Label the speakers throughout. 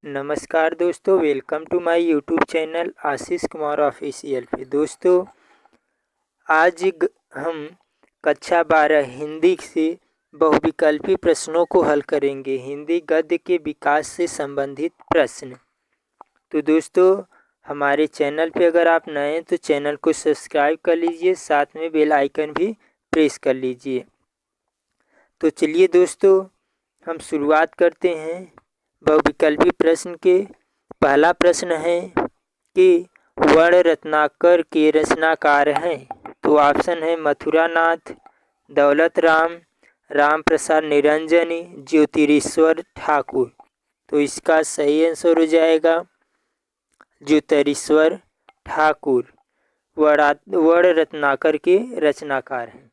Speaker 1: नमस्कार दोस्तों, welcome to my YouTube channel Ashish Kumar official पे। दोस्तों हम कक्षा 12 हिंदी से बहुविकल्पी प्रश्नों को हल करेंगे। हिंदी गद्य के विकास से संबंधित प्रश्न। तो दोस्तों हमारे चैनल पे अगर आप नए हैं तो चैनल को सब्सक्राइब कर लीजिए, साथ में बेल आइकन भी प्रेस कर लीजिए। तो चलिए दोस्तों हम शुरुआत करते हैं बहुविकल्पी प्रश्न के। पहला प्रश्न है कि वर्ण रत्नाकर के रचनाकार हैं। तो ऑप्शन है मथुरानाथ, दौलत राम, राम प्रसाद निरंजनी, ज्योतिरीश्वर ठाकुर। तो इसका सही आंसर हो जाएगा ज्योतिरीश्वर ठाकुर। वर्ण रत्नाकर के रचनाकार हैं।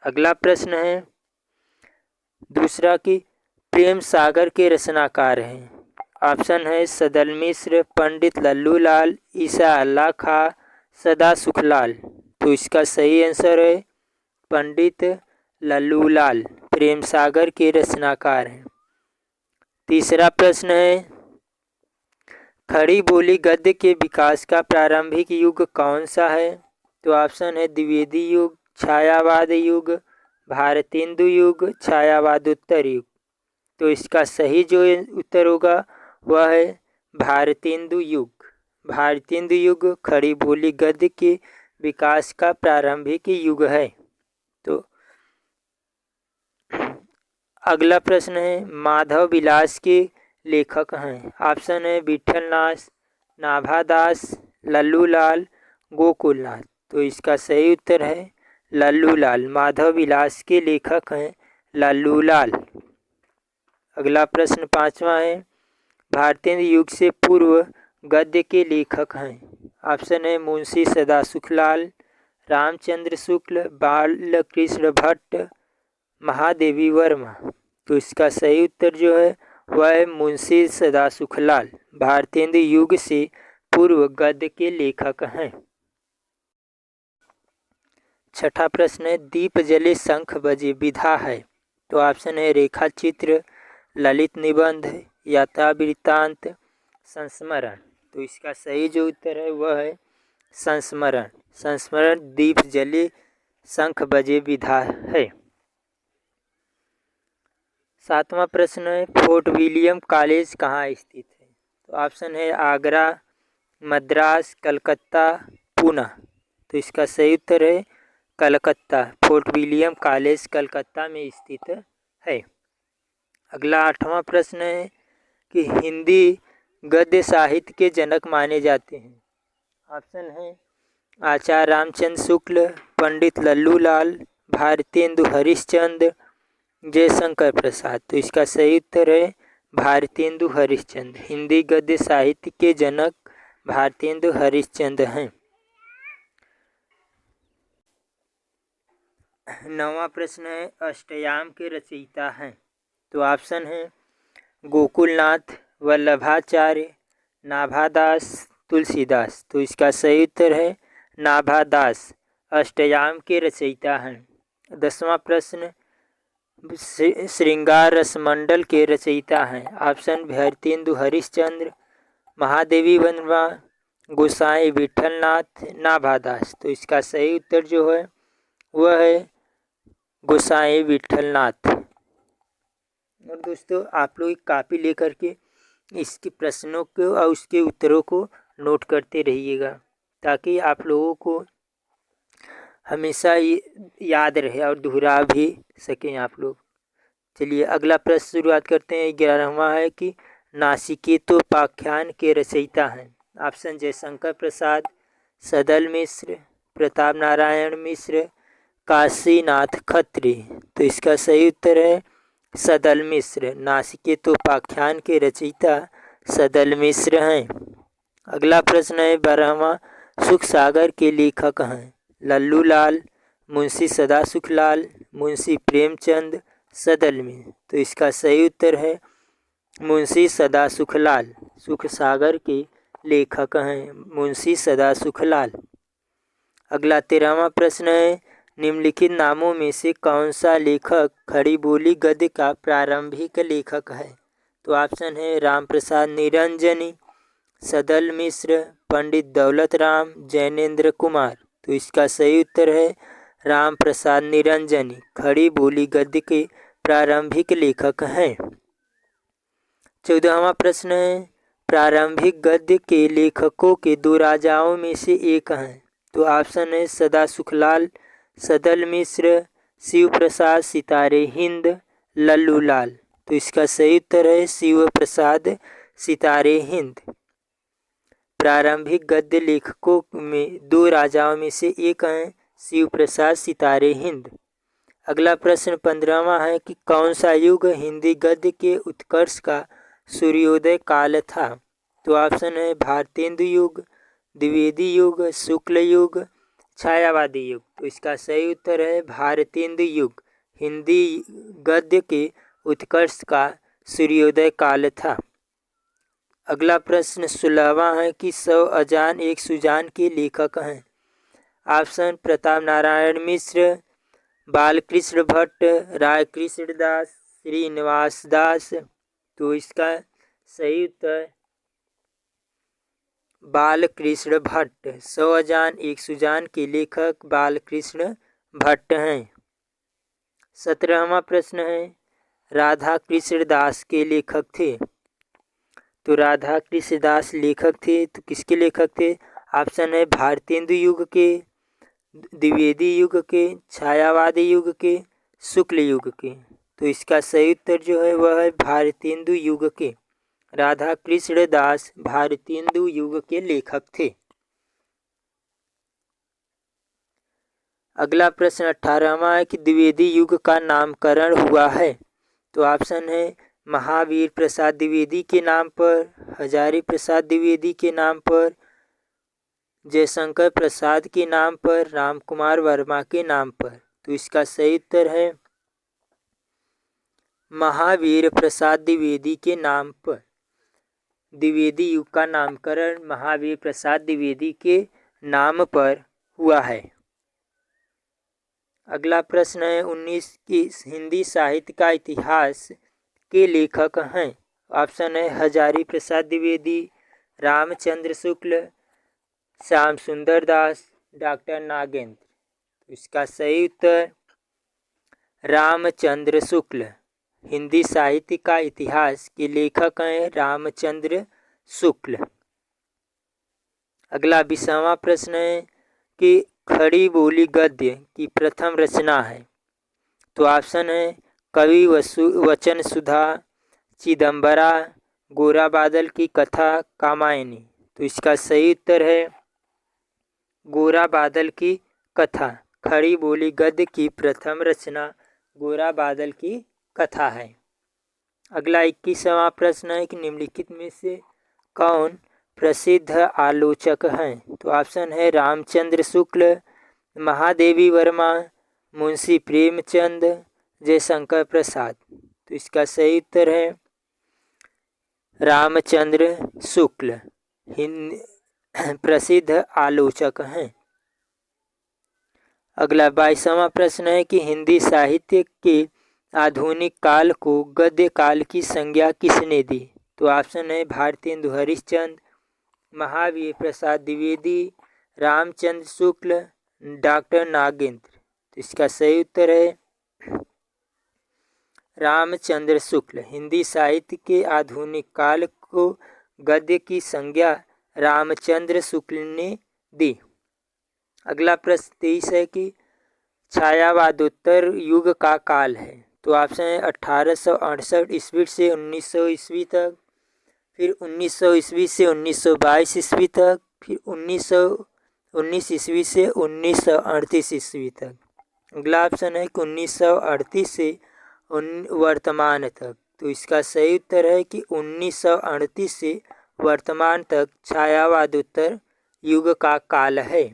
Speaker 1: अगला प्रश्न है दूसरा कि प्रेम सागर के रचनाकार हैं। ऑप्शन है सदल मिश्र, पंडित लल्लूलाल, ईसा अल्लाह खा, सदा सुखलाल। तो इसका सही आंसर है पंडित लल्लूलाल प्रेम सागर के रचनाकार हैं। तीसरा प्रश्न है खड़ी बोली गद्य के विकास का प्रारंभिक युग कौन सा है। तो ऑप्शन है द्विवेदी युग, छायावाद युग, भारतेंदु युग, छायावादोत्तर युग। तो इसका सही जो उत्तर होगा वह है भारतेंदु युग। भारतेंदु युग खड़ी बोली गद्य के विकास का प्रारंभिक युग है। तो अगला प्रश्न है माधव विलास के लेखक हैं। ऑप्शन है विठलनाथ, नाभादास, लल्लूलाल, गोकुलनाथ। तो इसका सही उत्तर है लल्लूलाल। माधव विलास के लेखक हैं लल्लूलाल। अगला प्रश्न पांचवा है भारतेंदु युग से पूर्व गद्य के लेखक हैं। ऑप्शन है मुंशी सदा सुखलाल, रामचंद्र शुक्ल, बालकृष्ण भट्ट, महादेवी वर्मा। तो इसका सही उत्तर जो है वह है मुंशी सदा सुखलाल। भारतेंदु युग से पूर्व गद्य के लेखक हैं। छठा प्रश्न है दीप जले शंख बजे विधा है। तो ऑप्शन है रेखा चित्र, ललित निबंध, यात्रा वृत्तांत, संस्मरण। तो इसका सही जो उत्तर है वह है संस्मरण। संस्मरण दीप जले शंख बजे विधा है। सातवां प्रश्न है फोर्ट विलियम कॉलेज कहाँ स्थित है। तो ऑप्शन है आगरा, मद्रास, कलकत्ता, पूना। तो इसका सही उत्तर है Calcutta. Fort William college Calcutta में स्थित है। अगला आठवां प्रश्न है कि हिंदी गद्य साहित्य के जनक माने जाते हैं। ऑप्शन है आचार्य रामचंद्र शुक्ल, पंडित लल्लूलाल, भारतेंदु हरिश्चंद्र, जयशंकर प्रसाद। तो इसका सही उत्तर है भारतेंदु हरिश्चंद्र। हिंदी गद्य साहित्य के जनक भारतेंदु हरिश्चंद्र हैं। नौवां प्रश्न है अष्टयाम के रचयिता हैं। तो ऑप्शन है गोकुलनाथ, वल्लभाचार्य, नाभादास, तुलसीदास। तो इसका सही उत्तर है नाभादास अष्टयाम के रचयिता हैं। 10वां प्रश्न श्रृंगार रसमंडल के रचयिता हैं। ऑप्शन भारतेंदु हरिश्चंद्र, महादेवी वर्मा, गोसाई विठलनाथ, नाभादास। तो इसका सही उत्तर जो है वह है गोसाई विठलनाथ। और दोस्तों आप लोग एक कापी लेकर के इसके प्रश्नों को और उसके उत्तरों को नोट करते रहिएगा ताकि आप लोगों को हमेशा याद रहे और दोहरा भी सकें आप लोग। चलिए अगला प्रश्न शुरुआत करते हैं। 11वां है कि नासिकेतोपाख्यान के रचयिता हैं। ऑप्शन जयशंकर प्रसाद, सदल मिश्र, प्रताप नारायण मिश्र, काशीनाथ खत्री। तो इसका सही उत्तर है सदल मिश्र। नासिकेतोपाख्यान के रचयिता सदल मिश्र हैं। अगला प्रश्न है 12वां सुख सागर के लेखक हैं। लल्लूलाल, मुंशी सदा सुखलाल, मुंशी प्रेमचंद, सदल मिश्र। तो इसका सही उत्तर है मुंशी सदा सुखलाल। सुख सागर के लेखक हैं मुंशी सदा सुखलाल। अगला 13वां प्रश्न है निम्नलिखित नामों में से कौन सा लेखक खड़ी बोली गद्य का प्रारंभिक लेखक है। तो ऑप्शन है राम प्रसाद निरंजनी, सदल मिश्र, पंडित दौलत राम, जैनेन्द्र कुमार। तो इसका सही उत्तर है राम प्रसाद निरंजनी। खड़ी बोली गद्य के प्रारंभिक लेखक हैं। 14वां प्रश्न है प्रारंभिक गद्य के लेखकों के दो राजाओं में से एक हैं। तो ऑप्शन है सदा सुखलाल, सदल मिश्र, शिव प्रसाद सितारे हिंद, लल्लू लाल। तो इसका सही उत्तर है शिव प्रसाद सितारे हिंद। प्रारंभिक गद्य लेखकों में दो राजाओं में से एक हैं शिव प्रसाद सितारे हिंद। अगला प्रश्न 15वां है कि कौन सा युग हिंदी गद्य के उत्कर्ष का सूर्योदय काल था। तो ऑप्शन है भारतेंदु युग, द्विवेदी युग, शुक्ल युग, छायावादी युग। तो इसका सही उत्तर है भारतेंदु युग हिंदी गद्य के उत्कर्ष का सूर्योदय काल था। अगला प्रश्न 16वां है कि 100 अजान एक सुजान के लेखक हैं। ऑप्शन प्रताप नारायण मिश्र, बालकृष्ण भट्ट, राय कृष्ण दास, श्रीनिवास दास। तो इसका सही उत्तर बालकृष्ण भट्ट। 100 अजान एक सुजान के लेखक बालकृष्ण भट्ट हैं। 17वां प्रश्न है राधा कृष्ण दास के लेखक थे। तो राधा कृष्ण दास लेखक थे तो किसके लेखक थे। ऑप्शन है भारतेंदु युग के, द्विवेदी युग के, छायावादी युग के, शुक्ल युग के। तो इसका सही उत्तर जो है वह है भारतेंदु युग के। राधा कृष्ण दास भारतेंदु युग के लेखक थे। अगला प्रश्न 18वां है कि द्विवेदी युग का नामकरण हुआ है। तो ऑप्शन है महावीर प्रसाद द्विवेदी के नाम पर, हजारी प्रसाद द्विवेदी के नाम पर, जयशंकर प्रसाद के नाम पर, राम कुमार वर्मा के नाम पर। तो इसका सही उत्तर है महावीर प्रसाद द्विवेदी के नाम पर। द्विवेदी युग का नामकरण महावीर प्रसाद द्विवेदी के नाम पर हुआ है। अगला प्रश्न है 19 की हिंदी साहित्य का इतिहास के लेखक हैं। ऑप्शन है हजारी प्रसाद द्विवेदी, रामचंद्र शुक्ल, श्याम सुंदर दास, डॉक्टर नागेंद्र। इसका सही उत्तर रामचंद्र शुक्ल। हिंदी साहित्य का इतिहास के लेखक हैं रामचंद्र शुक्ल। अगला 20वां प्रश्न है कि खड़ी बोली गद्य की प्रथम रचना है। तो ऑप्शन है कवि वचन सुधा, चिदम्बरा, गोरा बादल की कथा, कामायनी। तो इसका सही उत्तर है गोरा बादल की कथा। खड़ी बोली गद्य की प्रथम रचना गोरा बादल की कथा है। अगला 21वां प्रश्न है कि निम्नलिखित में से कौन प्रसिद्ध आलोचक हैं। तो ऑप्शन है रामचंद्र शुक्ल, महादेवी वर्मा, मुंशी प्रेमचंद, जयशंकर प्रसाद। तो इसका सही उत्तर है रामचंद्र शुक्ल प्रसिद्ध आलोचक हैं। अगला 22वां प्रश्न है कि हिंदी साहित्य के आधुनिक काल को गद्य काल की संज्ञा किसने दी। तो ऑप्शन है भारतेंदु हरिश्चंद्र, महावीर प्रसाद द्विवेदी, रामचंद्र शुक्ल, डॉक्टर नागेंद्र। तो इसका सही उत्तर है रामचंद्र शुक्ल। हिंदी साहित्य के आधुनिक काल को गद्य की संज्ञा रामचंद्र शुक्ल ने दी। अगला प्रश्न 23 है कि छायावादोत्तर युग का काल है। तो ऑप्शन है 1868 ईस्वी से 1900 ईस्वी तक, फिर 1900 ईस्वी से 1922 ईस्वी तक, फिर 1919 ईस्वी से 1938 ईस्वी तक। अगला ऑप्शन है कि 1938 से वर्तमान तक। तो इसका सही उत्तर है कि 1938 से वर्तमान तक छायावादोत्तर युग का काल है।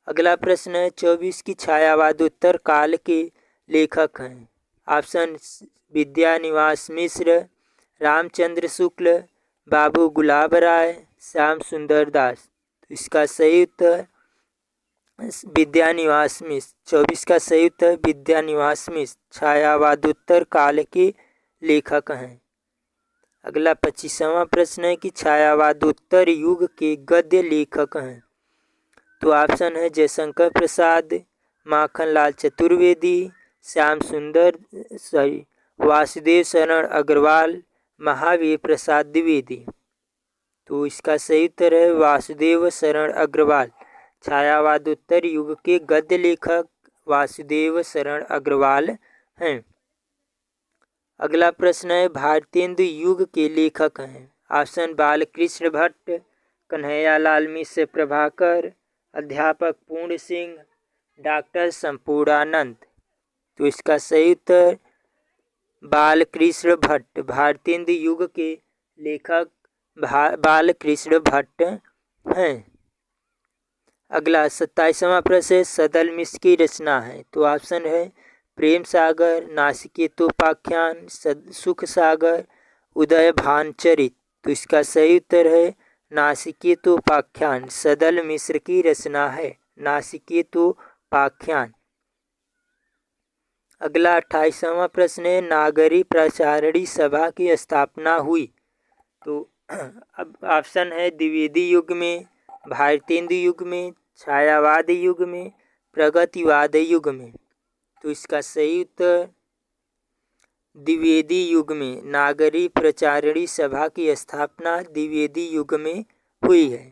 Speaker 1: अगला प्रश्न है 24 की छायावादोत्तर काल के लेखक हैं। ऑप्शन विद्यानिवास मिश्र, रामचंद्र शुक्ल, बाबू गुलाब राय, श्याम सुंदर दास। तो इसका सही उत्तर विद्यानिवास मिश्र। 24 का सही उत्तर विद्यानिवास मिश्र छायावादोत्तर काल के लेखक हैं। अगला 25वां प्रश्न है कि छायावादोत्तर युग के गद्य लेखक हैं। तो ऑप्शन है जयशंकर प्रसाद, माखनलाल चतुर्वेदी, श्याम सुंदर वासुदेव शरण अग्रवाल, महावीर प्रसाद द्विवेदी। तो इसका सही उत्तर है वासुदेव शरण अग्रवाल। छायावादोत्तर युग के गद्य लेखक वासुदेव शरण अग्रवाल हैं। अगला प्रश्न है भारतेंदु युग के लेखक हैं। ऑप्शन बालकृष्ण भट्ट, कन्हैयालाल मिश्र प्रभाकर, अध्यापक पूर्ण सिंह, डॉक्टर संपूर्णानंद। तो इसका सही उत्तर बालकृष्ण भट्ट। भारतेंदु युग के लेखक बालकृष्ण भट्ट हैं। अगला 27वां प्रश्न सदल मिश्र की रचना है। तो ऑप्शन है प्रेम सागर, नासिकेतोपाख्यान, सुख सागर, उदय भानचरित। तो इसका सही उत्तर है नासिकेतोपाख्यान। सदल मिश्र की रचना है नासिकेतोपाख्यान। अगला 28वां प्रश्न है नागरी प्रचारणी सभा की स्थापना हुई। तो अब ऑप्शन है द्विवेदी युग में, भारतेंदु युग में, छायावाद युग में, प्रगतिवाद युग में। तो इसका सही उत्तर द्विवेदी युग में। नागरी प्रचारणी सभा की स्थापना द्विवेदी युग में हुई है।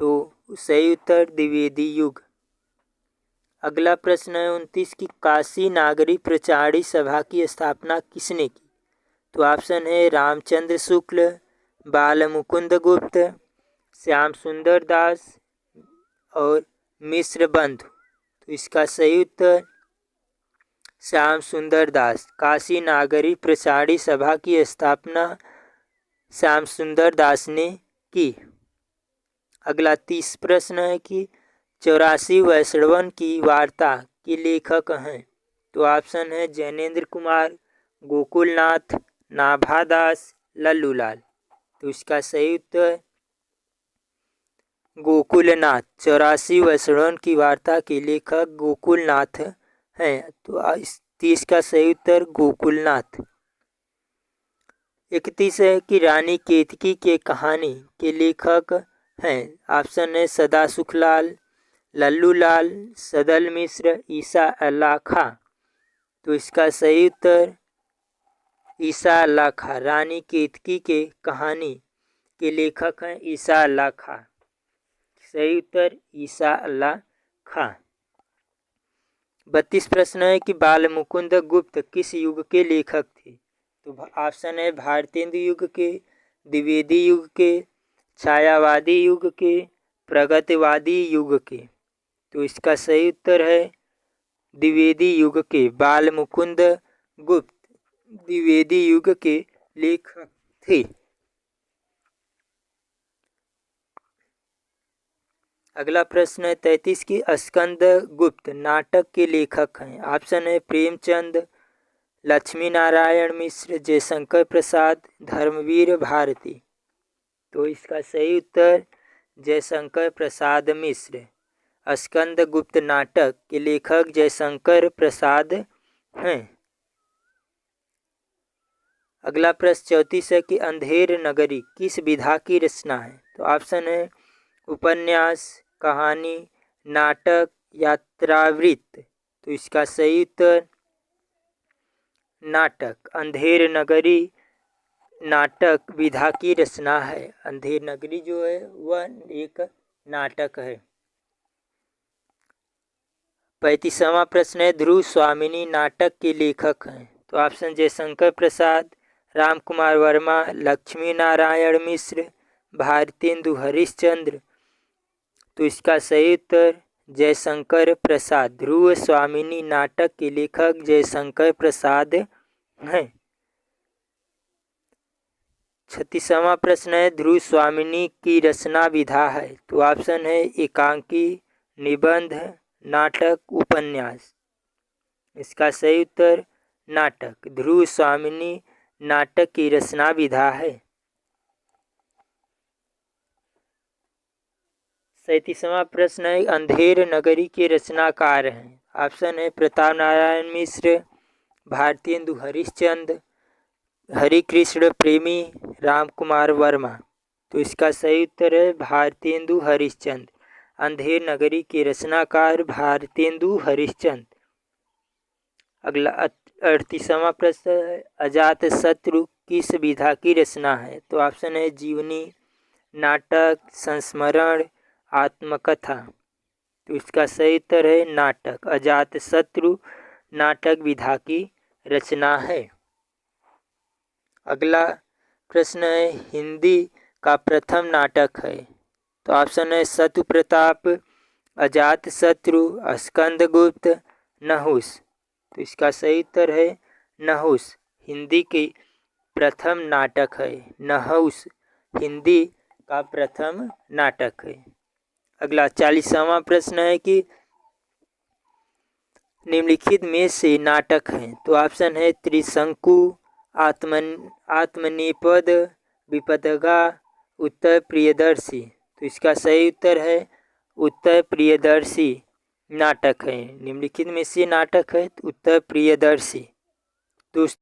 Speaker 1: तो सही उत्तर द्विवेदी युग। अगला प्रश्न है 29 की काशी नागरी प्रचारणी सभा की स्थापना किसने की। तो ऑप्शन है रामचंद्र शुक्ल, बालमुकुंद गुप्त, श्याम सुंदर दास और मिश्र बंधु। तो इसका सही उत्तर श्याम सुंदर दास। काशी नागरी प्रचारणी सभा की स्थापना श्याम सुंदर दास ने की। अगला 30 प्रश्न है कि 84 वैष्णवन की वार्ता के लेखक हैं। तो ऑप्शन है जैनेन्द्र कुमार, गोकुलनाथ, नाभादास, लल्लूलाल। तो इसका सही उत्तर गोकुलनाथ। 84 वैष्णवन की वार्ता के लेखक गोकुलनाथ हैं। तो 30 का सही उत्तर गोकुलनाथ। 31 है कि रानी केतकी के कहानी के लेखक हैं। ऑप्शन है सदा सुखलाल, लल्लूलाल, सदल मिश्र, ईसा अल्लाह खां। तो इसका सही उत्तर ईसा अल्लाह खां। रानी केतकी के कहानी के लेखक हैं ईसा अल्लाह खां। सही उत्तर ईसा अल्लाह खां। 32 प्रश्न है कि बालमुकुंद गुप्त किस युग के लेखक थे। तो ऑप्शन है भारतेंदु युग के, द्विवेदी युग के, छायावादी युग के, प्रगतिवादी युग के। तो इसका सही उत्तर है द्विवेदी युग के। बालमुकुंद गुप्त द्विवेदी युग के लेखक थे। अगला प्रश्न है 33 की स्कंद गुप्त नाटक के लेखक हैं। ऑप्शन है प्रेमचंद, लक्ष्मी नारायण मिश्र, जयशंकर प्रसाद, धर्मवीर भारती। तो इसका सही उत्तर जयशंकर प्रसाद मिश्र। स्कंद गुप्त नाटक के लेखक जयशंकर प्रसाद हैं। अगला प्रश्न 34 है कि अंधेर नगरी किस विधा की रचना है। तो ऑप्शन है उपन्यास, कहानी, नाटक, यात्रावृत्त। तो इसका सही उत्तर नाटक। अंधेर नगरी नाटक विधा की रचना है। अंधेर नगरी जो है वह एक नाटक है। 35वां प्रश्न है ध्रुव स्वामिनी नाटक के लेखक हैं। तो ऑप्शन जयशंकर प्रसाद, राम कुमार वर्मा, लक्ष्मी नारायण मिश्र, भारतेंदु हरिश्चंद्र। तो इसका सही उत्तर जयशंकर प्रसाद। ध्रुव स्वामिनी नाटक के लेखक जयशंकर प्रसाद हैं। 36वां प्रश्न है ध्रुव स्वामिनी की रचना विधा है। तो ऑप्शन है एकांकी, निबंध, नाटक, उपन्यास। इसका सही उत्तर नाटक। ध्रुव स्वामिनी नाटक की रचना विधा है। 37वां प्रश्न है अंधेर नगरी के रचनाकार हैं। ऑप्शन है प्रताप नारायण मिश्र, भारतेंदु हरिश्चंद्र, हरि कृष्ण प्रेमी राम कुमार वर्मा। तो इसका सही उत्तर है भारतेंदु हरिश्चंद्र। अंधेर नगरी के रचनाकार भारतेंदु हरिश्चंद्र। अगला 38वां प्रश्न है, अजात शत्रु किस विधा की रचना है? तो ऑप्शन है जीवनी, नाटक, संस्मरण, आत्मकथा। तो इसका सही उत्तर है नाटक। अजात शत्रु नाटक विधा की रचना है। अगला प्रश्न है, हिंदी का प्रथम नाटक है? तो ऑप्शन है सत्य प्रताप, अजात शत्रु, स्कंदगुप्त, नहुस। तो इसका सही उत्तर है नहुस। हिंदी की प्रथम नाटक है नहुस। हिंदी का प्रथम नाटक है। अगला 40वां प्रश्न है कि निम्नलिखित में से नाटक हैं? तो ऑप्शन है त्रिशंकु, आत्मनेपद, विपदगा, उत्तर प्रियदर्शी। तो इसका सही उत्तर है उत्तर प्रियदर्शी नाटक है। निम्नलिखित में से नाटक है उत्तर प्रियदर्शी। दोस्तों